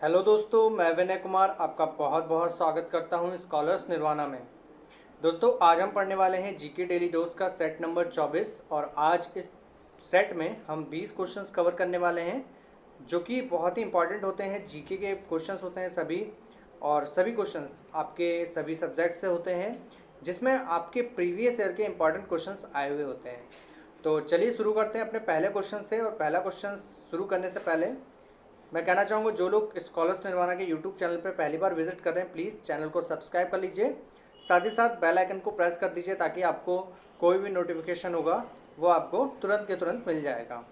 Hello दोस्तों, मैं विनय कुमार आपका बहुत बहुत स्वागत करता हूं स्कॉलर्स निर्वाणा में। दोस्तों, आज हम पढ़ने वाले हैं जीके डेली डोज का सेट नंबर 24 और आज इस सेट में हम 20 क्वेश्चंस कवर करने वाले हैं जो कि बहुत ही इंपॉर्टेंट होते हैं। जीके के क्वेश्चंस होते हैं सभी, और सभी क्वेश्चंस आपके सभी सब्जेक्ट से होते हैं जिसमें आपके प्रीवियस ईयर के इंपॉर्टेंट क्वेश्चंस आए हुए होते हैं। तो चलिए शुरू करते हैं अपने पहले क्वेश्चन से। और पहला क्वेश्चन शुरू करने से पहले मैं कहना चाहूँगा, जो लोग स्कॉलर्स निर्वाणा के यूट्यूब चैनल पर पहली बार विजिट कर रहे हैं, प्लीज़ चैनल को सब्सक्राइब कर लीजिए, साथ ही साथ बेल आइकन को प्रेस कर दीजिए ताकि आपको कोई भी नोटिफिकेशन होगा वो आपको तुरंत के तुरंत मिल जाएगा।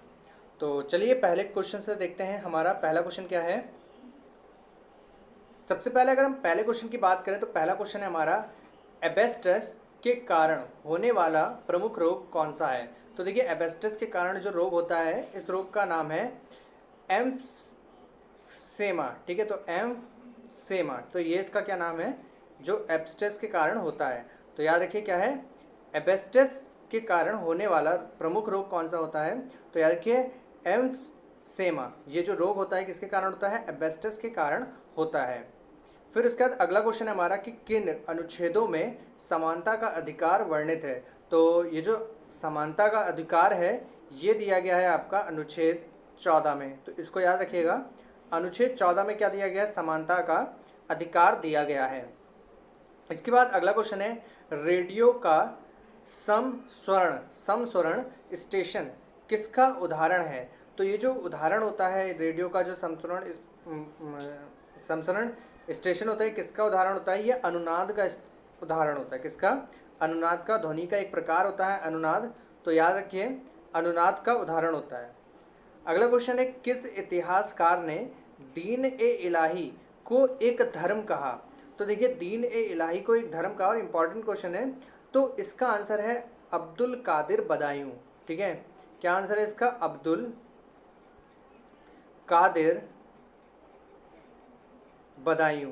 तो चलिए पहले क्वेश्चन से देखते हैं। हमारा पहला क्वेश्चन क्या है। सबसे पहले अगर हम पहले क्वेश्चन की बात करें तो पहला क्वेश्चन है हमारा, एबेस्टस के कारण होने वाला प्रमुख रोग कौन सा है। तो देखिए, एबेस्टस के कारण जो रोग होता है, इस रोग का नाम है एम्फसेमा। ठीक है, तो एम्फसेमा, तो ये इसका क्या नाम है जो एब्स्टेस के कारण होता है। तो याद रखिए क्या है, एबेस्टस के कारण होने वाला प्रमुख रोग कौन सा होता है। तो याद रखिए एम्फसेमा, ये जो रोग होता है किसके कारण होता है, एबेस्टस के कारण होता है। फिर उसके बाद अगला क्वेश्चन है हमारा कि किन अनुच्छेदों में समानता का अधिकार वर्णित है। तो ये जो समानता का अधिकार है ये दिया गया है आपका अनुच्छेद 14 में। तो इसको याद रखिएगा, अनुच्छेद 14 में क्या दिया गया है, समानता का अधिकार दिया गया है। इसके बाद अगला क्वेश्चन है, रेडियो का समस्वरण स्टेशन किसका उदाहरण है। तो ये जो उदाहरण होता है रेडियो का, जो समस्वरण स्टेशन होता है, किसका उदाहरण होता है, ये अनुनाद का उदाहरण होता है। किसका, अनुनाद का, ध्वनि का एक प्रकार होता है अनुनाद। तो याद रखिए अनुनाद का उदाहरण होता है। अगला क्वेश्चन है, किस इतिहासकार ने दीन ए इलाही को एक धर्म कहा। तो देखिए, दीन ए इलाही को एक धर्म कहा, और इंपॉर्टेंट क्वेश्चन है। तो इसका आंसर है अब्दुल कादिर बदायूं। ठीक है, क्या आंसर है इसका, अब्दुल कादिर बदायूं।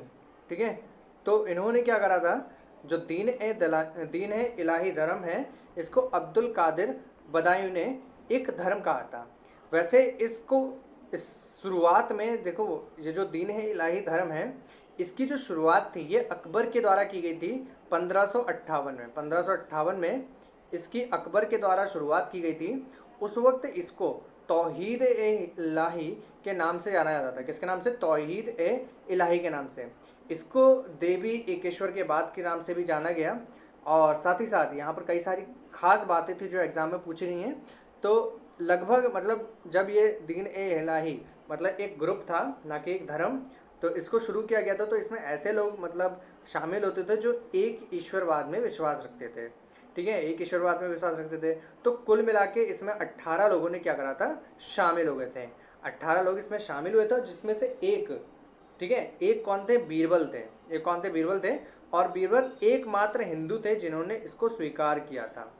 ठीक है, तो इन्होंने क्या करा था, जो दीन ए इलाही धर्म है, इसको अब्दुल कादिर बदायूं ने एक धर्म कहा था। वैसे इसको इस शुरुआत में देखो, ये जो दीन है इलाही धर्म है, इसकी जो शुरुआत थी ये अकबर के द्वारा की गई थी 1558 में। 1558 में इसकी अकबर के द्वारा शुरुआत की गई थी। उस वक्त इसको तौहीद ए इलाही के नाम से जाना जाता था। किसके नाम से, तौहीद ए इलाही के नाम से। इसको देवी एकेश्वर के बाद के नाम से भी जाना गया। और साथ ही साथ यहाँ पर कई सारी खास बातें थी जो एग्ज़ाम में पूछी गई हैं। तो लगभग मतलब जब ये दीन ए इलाही मतलब एक ग्रुप था, ना कि एक धर्म, तो इसको शुरू किया गया था। तो इसमें ऐसे लोग मतलब शामिल होते थे जो एक ईश्वरवाद में विश्वास रखते थे। ठीक है, एक ईश्वरवाद में विश्वास रखते थे। तो कुल मिला के इसमें 18 लोगों ने क्या करा था, शामिल हो गए थे। 18 लोग इसमें शामिल हुए थे, जिसमें से एक, ठीक है, एक कौन थे, बीरबल थे। एक कौन थे, बीरबल थे। और बीरबल एकमात्र हिंदू थे जिन्होंने इसको स्वीकार किया था।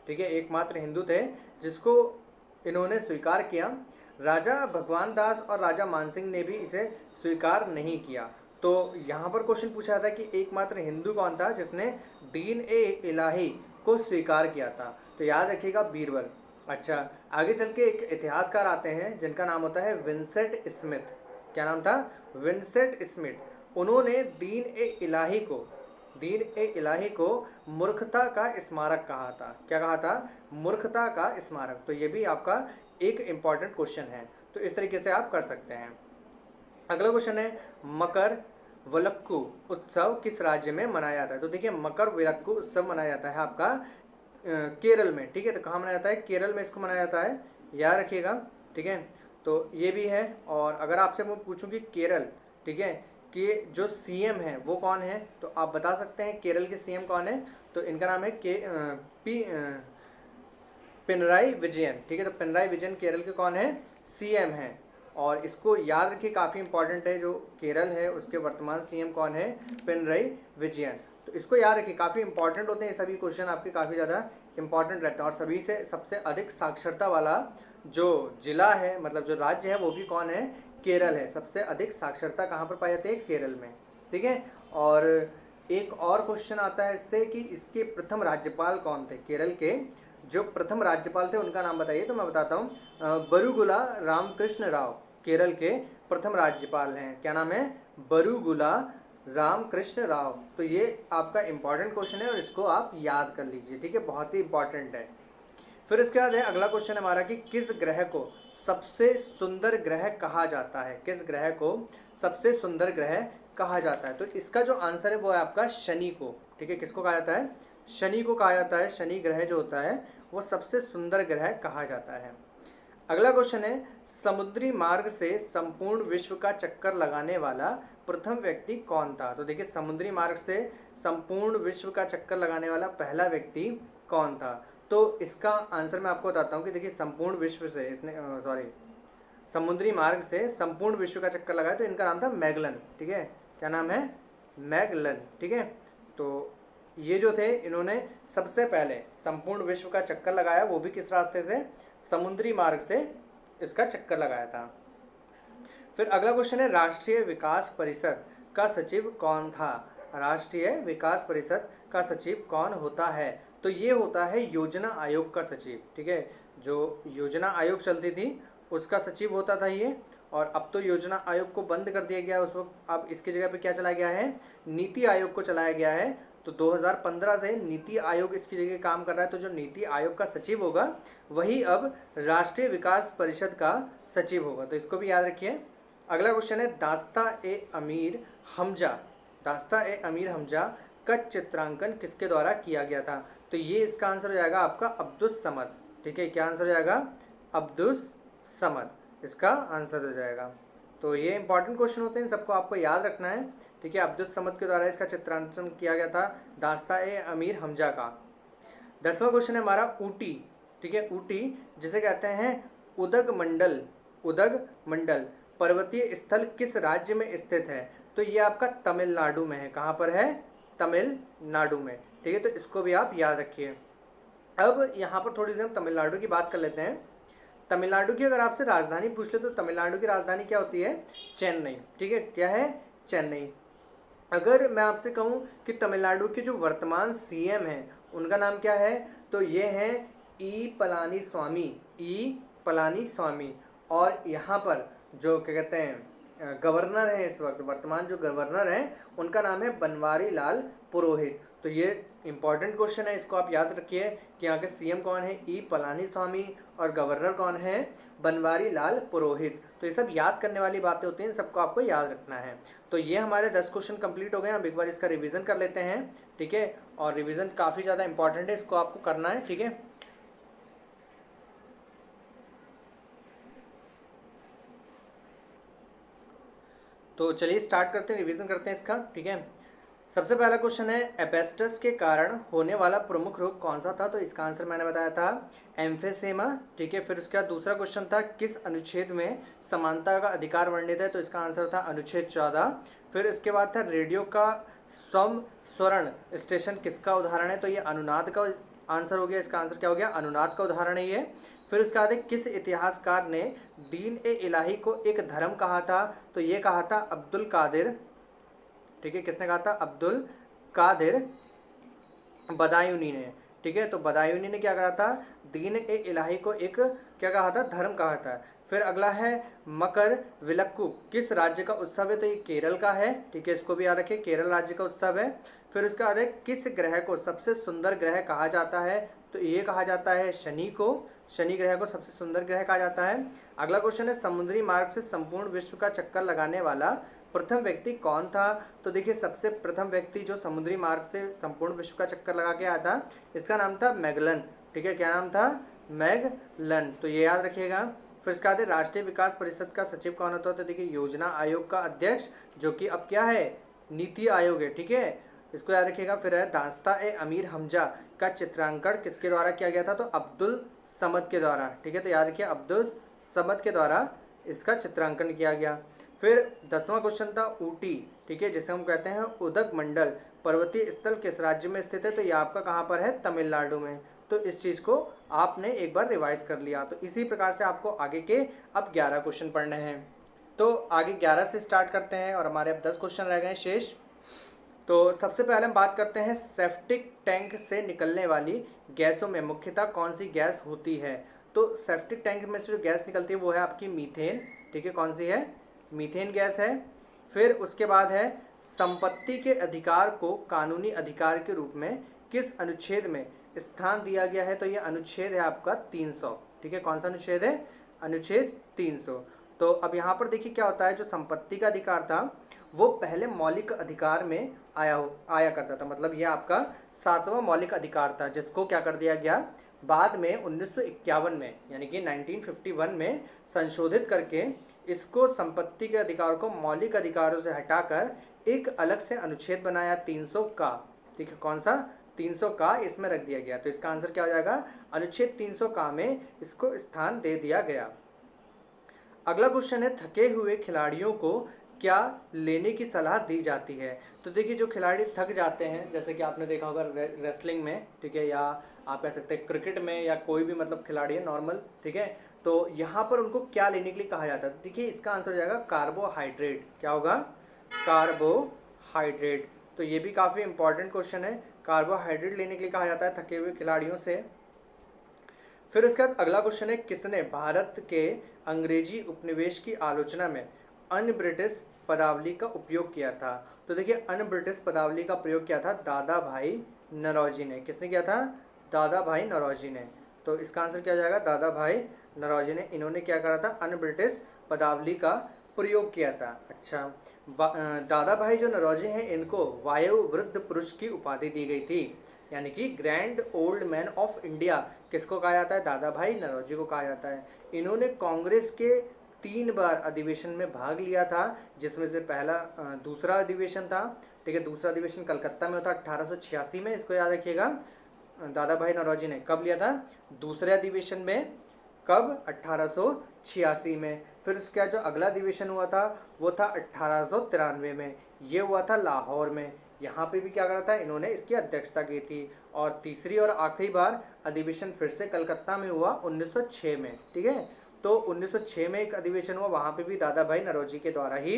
ठीक है, एकमात्र हिंदू थे जिसको इन्होंने स्वीकार किया। राजा भगवान दास और राजा मानसिंह ने भी इसे स्वीकार नहीं किया। तो यहाँ पर क्वेश्चन पूछा था कि एकमात्र हिंदू कौन था जिसने दीन ए इलाही को स्वीकार किया था। तो याद रखिएगा, बीरबल। अच्छा, आगे चल के एक इतिहासकार आते हैं जिनका नाम होता है विंसेंट स्मिथ। क्या नाम था, विंसेंट स्मिथ। उन्होंने दीन ए इलाही को मूर्खता का स्मारक कहा था। क्या कहा था, मूर्खता का स्मारक। तो ये भी आपका एक इंपॉर्टेंट क्वेश्चन है। तो इस तरीके से आप कर सकते हैं। अगला क्वेश्चन है, मकर विलक्कू उत्सव किस राज्य में मनाया जाता है। तो देखिए, मकर विलक्कू उत्सव मनाया जाता है आपका केरल में। ठीक है, तो कहाँ मनाया जाता है, केरल में इसको मनाया जाता है, याद रखिएगा। ठीक है, तो ये भी है। और अगर आपसे मैं पूछूं कि केरल, ठीक है, कि जो सीएम है वो कौन है, तो आप बता सकते हैं केरल के सीएम कौन है। तो इनका नाम है पिनराई विजयन। ठीक है, तो पिनराई विजयन केरल के कौन है, सीएम है। और इसको याद रखिए, काफ़ी इंपॉर्टेंट है, जो केरल है उसके वर्तमान सीएम कौन है, पिनराई विजयन। तो इसको याद रखिए, काफ़ी इंपॉर्टेंट होते हैं ये सभी क्वेश्चन, आपके काफ़ी ज़्यादा इंपॉर्टेंट रहता है। और सभी से सबसे अधिक साक्षरता वाला जो जिला है, मतलब जो राज्य है, वो भी कौन है, केरल है। सबसे अधिक साक्षरता कहाँ पर पाई जाती है, केरल में। ठीक है, और एक और क्वेश्चन आता है इससे कि इसके प्रथम राज्यपाल कौन थे, केरल के जो प्रथम राज्यपाल थे उनका नाम बताइए। तो मैं बताता हूँ, बरुगुला रामकृष्ण राव केरल के प्रथम राज्यपाल हैं? क्या नाम है? बरूगुला रामकृष्ण राव। तो ये आपका इंपॉर्टेंट क्वेश्चन है और इसको आप याद कर लीजिए, ठीक है, बहुत ही इंपॉर्टेंट है। फिर इसके बाद है अगला क्वेश्चन हमारा कि किस ग्रह को सबसे सुंदर ग्रह कहा जाता है? किस ग्रह को सबसे सुंदर ग्रह कहा जाता है? तो इसका जो आंसर है वो है आपका शनि को, ठीक है। किसको कहा जाता है? शनि को कहा जाता है। शनि ग्रह जो होता है वो सबसे सुंदर ग्रह कहा जाता है। अगला क्वेश्चन है समुद्री मार्ग से संपूर्ण विश्व का चक्कर लगाने वाला प्रथम व्यक्ति कौन था? तो देखिए समुद्री मार्ग से संपूर्ण विश्व का चक्कर लगाने वाला पहला व्यक्ति कौन था? तो इसका आंसर मैं आपको बताता हूँ कि देखिए संपूर्ण विश्व से इसने समुद्री मार्ग से संपूर्ण विश्व का चक्कर लगाया तो इनका नाम था मैगलन, ठीक है। क्या नाम है? मैगलन, ठीक है। तो ये जो थे इन्होंने सबसे पहले संपूर्ण विश्व का चक्कर लगाया, वो भी किस रास्ते से? समुद्री मार्ग से इसका चक्कर लगाया था। फिर अगला क्वेश्चन है राष्ट्रीय विकास परिषद का सचिव कौन था? राष्ट्रीय विकास परिषद का सचिव कौन होता है? तो ये होता है योजना आयोग का सचिव, ठीक है। जो योजना आयोग चलती थी उसका सचिव होता था ये, और अब तो योजना आयोग को बंद कर दिया गया उस वक्त। अब इसकी जगह पे क्या चलाया गया है? नीति आयोग को चलाया गया है। तो 2015 से नीति आयोग इसकी जगह काम कर रहा है। तो जो नीति आयोग का सचिव होगा वही अब राष्ट्रीय विकास परिषद का सचिव होगा, तो इसको भी याद रखिए। अगला क्वेश्चन है दास्ता ए अमीर हमजा, दास्ता ए अमीर हमजा का चित्रांकन किसके द्वारा किया गया था? तो ये इसका आंसर हो जाएगा आपका अब्दुस समद, ठीक है। क्या आंसर हो जाएगा? अब्दुस समद इसका आंसर हो जाएगा। तो ये इंपॉर्टेंट क्वेश्चन होते हैं, इन सबको आपको याद रखना है, ठीक है। अब्दुस समद के द्वारा इसका चित्रांकन किया गया था दास्ता ए अमीर हमजा का। 10वां क्वेश्चन है हमारा ऊटी, ठीक है। ऊटी जिसे कहते हैं उदग मंडल, उदग मंडल पर्वतीय स्थल किस राज्य में स्थित है? तो ये आपका तमिलनाडु में है। कहाँ पर है? तमिलनाडु में, ठीक है। तो इसको भी आप याद रखिए। अब यहाँ पर थोड़ी सी हम तमिलनाडु की बात कर लेते हैं। तमिलनाडु की अगर आपसे राजधानी पूछ ले तो तमिलनाडु की राजधानी क्या होती है? चेन्नई, ठीक है। क्या है? चेन्नई। अगर मैं आपसे कहूँ कि तमिलनाडु के जो वर्तमान सीएम हैं उनका नाम क्या है? तो ये हैं ई पलानी स्वामी, ई पलानी स्वामी। और यहाँ पर जो क्या कहते हैं गवर्नर हैं इस वक्त, वर्तमान जो गवर्नर हैं उनका नाम है बनवारी लाल पुरोहित। तो ये इंपॉर्टेंट क्वेश्चन है, इसको आप याद रखिए कि यहाँ के सीएम कौन है? ई पलानी स्वामी, और गवर्नर कौन है? बनवारी लाल पुरोहित। तो ये सब याद करने वाली बातें होती हैं, इन सबको आपको याद रखना है। तो ये हमारे 10 क्वेश्चन कंप्लीट हो गए। हम एक बार इसका रिवीजन कर लेते हैं, ठीक है। और रिवीजन काफ़ी ज़्यादा इंपॉर्टेंट है, इसको आपको करना है, ठीक है। तो चलिए स्टार्ट करते हैं, रिवीजन करते हैं इसका, ठीक है। सबसे पहला क्वेश्चन है एपेस्टस के कारण होने वाला प्रमुख रोग कौन सा था? तो इसका आंसर मैंने बताया था एम्फेसेमा, ठीक है। फिर उसका दूसरा क्वेश्चन था किस अनुच्छेद में समानता का अधिकार वर्णित है? तो इसका आंसर था अनुच्छेद 14। फिर इसके बाद था रेडियो का स्वर्ण स्टेशन किसका उदाहरण है? तो ये अनुनाद का आंसर हो गया। इसका आंसर क्या हो गया? अनुनाद का उदाहरण है ये। फिर उसके बाद किस इतिहासकार ने दीन ए इलाही को एक धर्म कहा था? तो ये कहा था अब्दुल कादिर, ठीक है। किसने कहा था? अब्दुल कादिर बदायूनी ने, ठीक है। तो बदायूनी ने क्या कहा था? दीन ए इलाही को एक क्या कहा था? धर्म कहा था। फिर अगला है मकर विलक्कू किस राज्य का उत्सव है? तो ये केरल का है, ठीक है। इसको भी याद रखिए, केरल राज्य का उत्सव है। फिर उसके बाद है किस ग्रह को सबसे सुंदर ग्रह कहा जाता है? तो ये कहा जाता है शनि को, शनि ग्रह को सबसे सुंदर ग्रह कहा जाता है। अगला क्वेश्चन है समुद्री मार्ग से संपूर्ण विश्व का चक्कर लगाने वाला प्रथम व्यक्ति कौन था? तो देखिए सबसे प्रथम व्यक्ति जो समुद्री मार्ग से संपूर्ण विश्व का चक्कर लगा के आया था इसका नाम था मैगलन, ठीक है। क्या नाम था? मैगलन। तो ये याद रखिएगा। फिर इसके बाद राष्ट्रीय विकास परिषद का सचिव कौन होता है? तो देखिए योजना आयोग का अध्यक्ष, जो कि अब क्या है? नीति आयोग है, ठीक है। इसको याद रखिएगा। फिर है दास्ता ए अमीर हमजा का चित्रांकन किसके द्वारा किया गया था? तो अब्दुल समद के द्वारा, ठीक है। तो याद रखिए अब्दुल समद के द्वारा इसका चित्रांकन किया गया। फिर 10वां क्वेश्चन था ऊटी, ठीक है, जिसे हम कहते हैं उदक मंडल पर्वतीय स्थल किस राज्य में स्थित है? तो ये आपका कहाँ पर है? तमिलनाडु में। तो इस चीज़ को आपने एक बार रिवाइज कर लिया। तो इसी प्रकार से आपको आगे के अब 11 क्वेश्चन पढ़ने हैं। तो आगे 11 से स्टार्ट करते हैं और हमारे अब 10 क्वेश्चन रह गए शेष। तो सबसे पहले हम बात करते हैं सेप्टिक टैंक से निकलने वाली गैसों में मुख्यतः कौन सी गैस होती है? तो सेप्टिक टैंक में से जो गैस निकलती है वो है आपकी मीथेन, ठीक है। कौन सी है? मीथेन गैस है। फिर उसके बाद है संपत्ति के अधिकार को कानूनी अधिकार के रूप में किस अनुच्छेद में स्थान दिया गया है, तो ये अनुच्छेद है आपका 300। ठीक है, कौन सा अनुच्छेद है? अनुच्छेद 300। तो अब यहाँ पर देखिए क्या होता है, जो संपत्ति का अधिकार था वो पहले मौलिक अधिकार में आया करता था, मतलब ये आपका 7वां मौलिक अधिकार था, जिसको क्या कर दिया गया बाद में 1951 में, यानी कि 1951 में संशोधित करके इसको संपत्ति के अधिकार को मौलिक अधिकारों से हटाकर एक अलग से अनुच्छेद बनाया 300 का। ठीक है, कौन सा? 300 का इसमें रख दिया गया। तो इसका आंसर क्या हो जाएगा? अनुच्छेद 300 का में इसको स्थान दे दिया गया। अगला क्वेश्चन है, थके हुए खिलाड़ियों को क्या लेने की सलाह दी जाती है? तो देखिए, जो खिलाड़ी थक जाते हैं, जैसे कि आपने देखा होगा रेसलिंग में, ठीक है, या आप कह सकते हैं क्रिकेट में, या कोई भी मतलब खिलाड़ी है नॉर्मल, ठीक है, तो यहाँ पर उनको क्या लेने के लिए कहा जाता है? तो देखिए, इसका आंसर हो जाएगा कार्बोहाइड्रेट। क्या होगा? कार्बोहाइड्रेट। तो ये भी काफ़ी इंपॉर्टेंट क्वेश्चन है, कार्बोहाइड्रेट लेने के लिए कहा जाता है थके हुए खिलाड़ियों से। फिर उसके बाद अगला क्वेश्चन है, किसने भारत के अंग्रेजी उपनिवेश की आलोचना में अन ब्रिटिश पदावली का उपयोग किया था? तो देखिए, अन ब्रिटिश पदावली का प्रयोग किया था दादा भाई नौरोजी ने। किसने किया था? दादा भाई नौरोजी ने। तो इसका आंसर क्या हो जाएगा? दादा भाई नौरोजी ने। इन्होंने क्या करा था? अन ब्रिटिश पदावली का प्रयोग किया था। अच्छा, दादा भाई जो नौरोजी हैं, इनको वायु वृद्ध पुरुष की उपाधि दी गई थी, यानी कि grand old man of India किसको कहा जाता है? दादा भाई नौरोजी को कहा जाता है। इन्होंने कांग्रेस के 3 बार अधिवेशन में भाग लिया था, जिसमें से दूसरा अधिवेशन था, ठीक है, दूसरा अधिवेशन कलकत्ता में होता 1886 में, इसको याद रखिएगा। दादा भाई नौरोजी ने कब लिया था? दूसरे अधिवेशन में। कब? 1886 में। फिर उसका जो अगला अधिवेशन हुआ था वो था 1893 में, ये हुआ था लाहौर में। यहाँ पे भी क्या करा था? इन्होंने इसकी अध्यक्षता की थी। और तीसरी और आखिरी बार अधिवेशन फिर से कलकत्ता में हुआ 1906 में। ठीक है, तो 1906 में एक अधिवेशन हुआ, वहाँ पे भी दादा भाई नौरोजी के द्वारा ही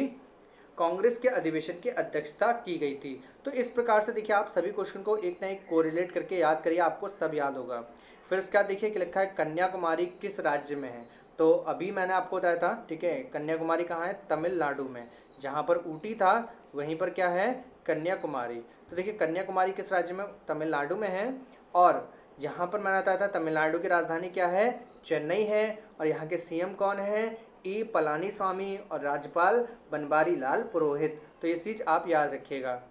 कांग्रेस के अधिवेशन की अध्यक्षता की गई थी। तो इस प्रकार से देखिए, आप सभी क्वेश्चन को एक ना एक कोरिलेट करके याद करिए, आपको सब याद होगा। फिर इसका देखिए कि लिखा है कन्याकुमारी किस राज्य में है? तो अभी मैंने आपको बताया था, ठीक है, कन्याकुमारी कहाँ है? तमिलनाडु में। जहाँ पर ऊटी था वहीं पर क्या है? कन्याकुमारी। तो देखिए, कन्याकुमारी किस राज्य में? तमिलनाडु में है। और यहाँ पर मैंने बताया था तमिलनाडु की राजधानी क्या है? चेन्नई है। और यहाँ के सीएम कौन है? ई पलानीस्वामी। और राज्यपाल बनवारी लाल पुरोहित। तो ये चीज़ आप याद रखिएगा।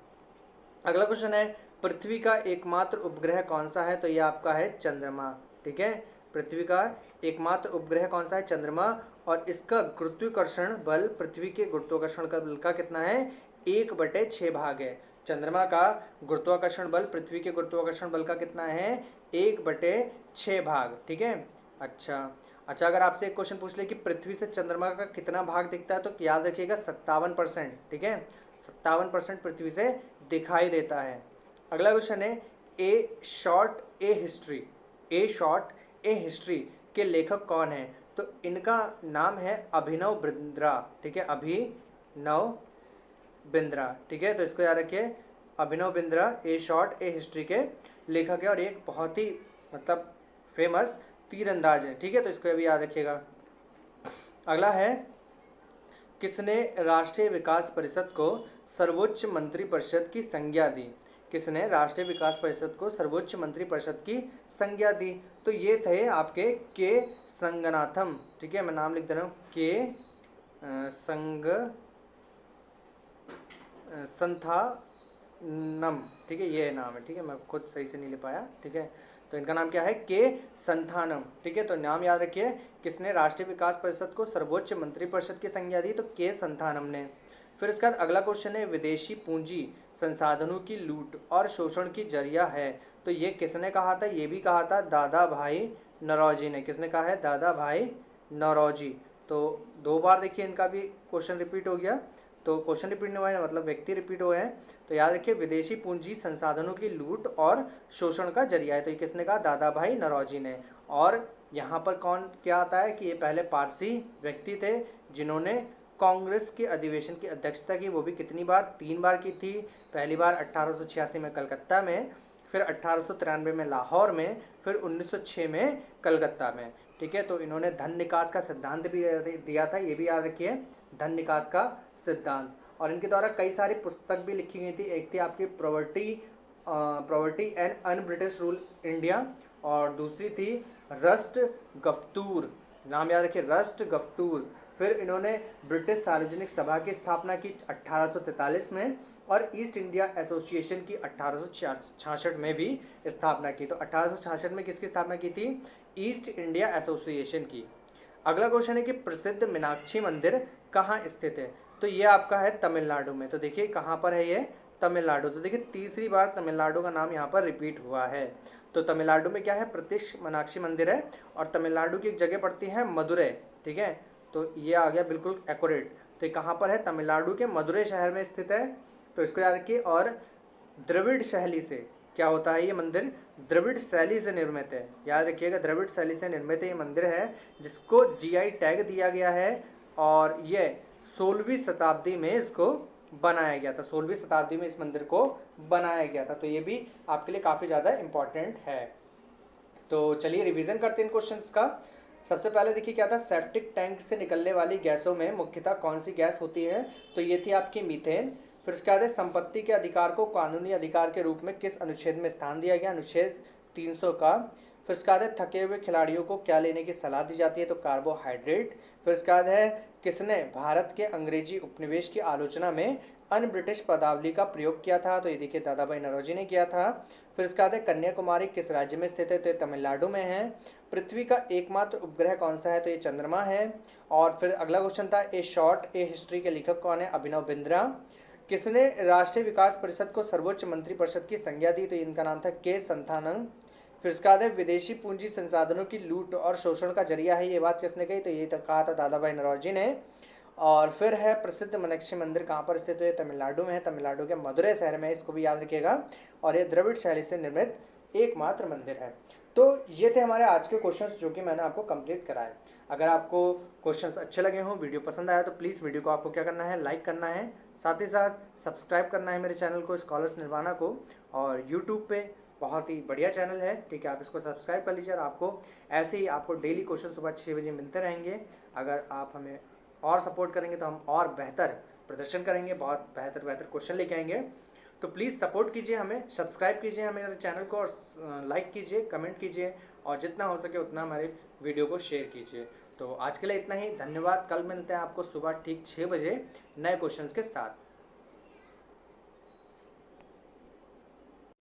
अगला क्वेश्चन है, पृथ्वी का एकमात्र उपग्रह कौन सा है? तो ये आपका है चंद्रमा। ठीक है, पृथ्वी का एकमात्र उपग्रह कौन सा है? चंद्रमा। और इसका गुरुत्वाकर्षण बल पृथ्वी के गुरुत्वाकर्षण का बल का कितना है? 1/6 भाग है। चंद्रमा का गुरुत्वाकर्षण बल पृथ्वी के गुरुत्वाकर्षण बल का कितना है? 1/6 भाग। ठीक है, अच्छा, अगर आपसे एक क्वेश्चन पूछ ले कि पृथ्वी से चंद्रमा का कितना भाग दिखता है, तो याद रखिएगा 57%। ठीक है, 57% पृथ्वी से दिखाई देता है। अगला क्वेश्चन है, ए शॉर्ट ए हिस्ट्री के लेखक कौन है? तो इनका नाम है अभिनव बिंद्रा। ठीक है, अभिनव बिंद्रा। ठीक है, तो इसको याद रखिए, Abhinav Bindra a shot a history के लेखक है, और एक बहुत ही मतलब फेमस तीरंदाज है। ठीक है, तो इसको भी याद रखिएगा। अगला है, किसने राष्ट्रीय विकास परिषद को सर्वोच्च मंत्रिपरिषद की संज्ञा दी? किसने राष्ट्रीय विकास परिषद को सर्वोच्च मंत्रिपरिषद की संज्ञा दी? तो ये थे आपके के संगनाथम। ठीक है, मैं नाम लिख दे रहा हूँ, के संथानम। ठीक है, ये नाम है। ठीक है, मैं खुद सही से नहीं ले पाया। ठीक है, तो इनका नाम क्या है? के संथानम। ठीक है, तो नाम याद रखिए, किसने राष्ट्रीय विकास परिषद को सर्वोच्च मंत्रिपरिषद की संज्ञा दी? तो के संथानम ने। फिर इसके बाद अगला क्वेश्चन है, विदेशी पूंजी संसाधनों की लूट और शोषण की जरिया है। तो ये किसने कहा था? ये भी कहा था दादा भाई नौरोजी ने। किसने कहा है? दादा भाई नौरोजी। तो 2 बार देखिए इनका भी क्वेश्चन रिपीट हो गया। तो क्वेश्चन रिपीट नहीं हुआ है, मतलब व्यक्ति रिपीट हुए हैं। तो याद रखिए, विदेशी पूंजी संसाधनों की लूट और शोषण का जरिया है। तो ये किसने कहा? दादा भाई नौरोजी ने। और यहाँ पर कौन क्या आता है कि ये पहले पारसी व्यक्ति थे जिन्होंने कांग्रेस के अधिवेशन की अध्यक्षता की, वो भी कितनी बार? 3 बार की थी। पहली बार 1886 में कलकत्ता में, फिर 1893 में लाहौर में, फिर 1906 में कलकत्ता में। ठीक है। तो इन्होंने धन निकास का सिद्धांत भी दिया था, ये भी याद रखिए, धन निकास का सिद्धांत। और इनके द्वारा कई सारी पुस्तक भी लिखी गई थी। एक थी आपकी poverty and un British rule India, और दूसरी थी रस्ट गफ्तूर, नाम याद रखिए, रस्ट गफ्तूर। फिर इन्होंने ब्रिटिश सार्वजनिक सभा की स्थापना की 1843 में, और ईस्ट इंडिया एसोसिएशन की 1866 में भी स्थापना की। तो 1866 में किसकी स्थापना की थी? ईस्ट इंडिया एसोसिएशन की। अगला क्वेश्चन है कि प्रसिद्ध मीनाक्षी मंदिर कहाँ स्थित है? तो ये आपका है तमिलनाडु में। तो देखिए कहाँ पर है ये? तमिलनाडु। तो देखिए तीसरी बार तमिलनाडु का नाम यहाँ पर रिपीट हुआ है। तो तमिलनाडु में क्या है? प्रसिद्ध मीनाक्षी मंदिर है, और तमिलनाडु की एक जगह पड़ती है मदुरै, ठीक है। तो ये आ गया बिल्कुल एक्यूरेट। तो ये कहाँ पर है? तमिलनाडु के मदुरै शहर में स्थित है। तो इसको याद रखिए। और द्रविड़ शैली से क्या होता है? ये मंदिर द्रविड़ शैली से निर्मित है, याद रखिएगा, द्रविड़ शैली से निर्मित ये मंदिर है, जिसको जीआई टैग दिया गया है। और ये 16वीं शताब्दी में इसको बनाया गया था, 16वीं शताब्दी में इस मंदिर को बनाया गया था। तो ये भी आपके लिए काफ़ी ज़्यादा इम्पॉर्टेंट है। तो चलिए रिवीजन करते हैं इन क्वेश्चंस का। सबसे पहले देखिए क्या था? सेप्टिक टैंक से निकलने वाली गैसों में मुख्यतः कौन सी गैस होती है? तो ये थी आपकी मीथेन। फिर उसके बाद संपत्ति के अधिकार को कानूनी अधिकार के रूप में किस अनुच्छेद में स्थान दिया गया? अनुच्छेद 300 का। फिर उसके बाद थके हुए खिलाड़ियों को क्या लेने की सलाह दी जाती है? तो कार्बोहाइड्रेट। फिर उसके बाद है किसने भारत के अंग्रेजी उपनिवेश की आलोचना में अन ब्रिटिश पदावली का प्रयोग किया था? तो ये देखिए दादा भाई नौरोजी ने किया था। फिर इसके बाद कन्याकुमारी किस राज्य में स्थित है? तो ये तमिलनाडु में है। पृथ्वी का एकमात्र उपग्रह कौन सा है? तो ये चंद्रमा है। और फिर अगला क्वेश्चन था ए शॉर्ट ए हिस्ट्री के लेखक कौन है? अभिनव बिंद्रा। किसने राष्ट्रीय विकास परिषद को सर्वोच्च मंत्रिपरिषद की संज्ञा दी? तो इनका नाम था के संथानम। फिर इसका बाद विदेशी पूंजी संसाधनों की लूट और शोषण का जरिया है, ये बात किसने कही? तो ये कहा था दादा भाई नौरोजी ने। और फिर है प्रसिद्ध मीनाक्षी मंदिर कहाँ पर स्थित है? तमिलनाडु में है, तमिलनाडु के मदुरै शहर में, इसको भी याद रखिएगा। और ये द्रविड़ शैली से निर्मित एकमात्र मंदिर है। तो ये थे हमारे आज के क्वेश्चंस जो कि मैंने आपको कंप्लीट कराए। अगर आपको क्वेश्चंस अच्छे लगे हों, वीडियो पसंद आया, तो प्लीज़ वीडियो को आपको क्या करना है? लाइक करना है, साथ ही साथ सब्सक्राइब करना है मेरे चैनल को, स्कॉलर्स निर्वाणा को। और यूट्यूब पे बहुत ही बढ़िया चैनल है, ठीक है, आप इसको सब्सक्राइब कर लीजिए। और आपको ऐसे ही आपको डेली क्वेश्चन सुबह 6 बजे मिलते रहेंगे। अगर आप हमें और सपोर्ट करेंगे तो हम और बेहतर प्रदर्शन करेंगे, बहुत बेहतर क्वेश्चन लेके आएंगे। तो प्लीज़ सपोर्ट कीजिए हमें, सब्सक्राइब कीजिए हमारे चैनल को, और लाइक कीजिए, कमेंट कीजिए, और जितना हो सके उतना हमारे वीडियो को शेयर कीजिए। तो आज के लिए इतना ही, धन्यवाद। कल मिलते हैं आपको सुबह ठीक 6 बजे नए क्वेश्चंस के साथ।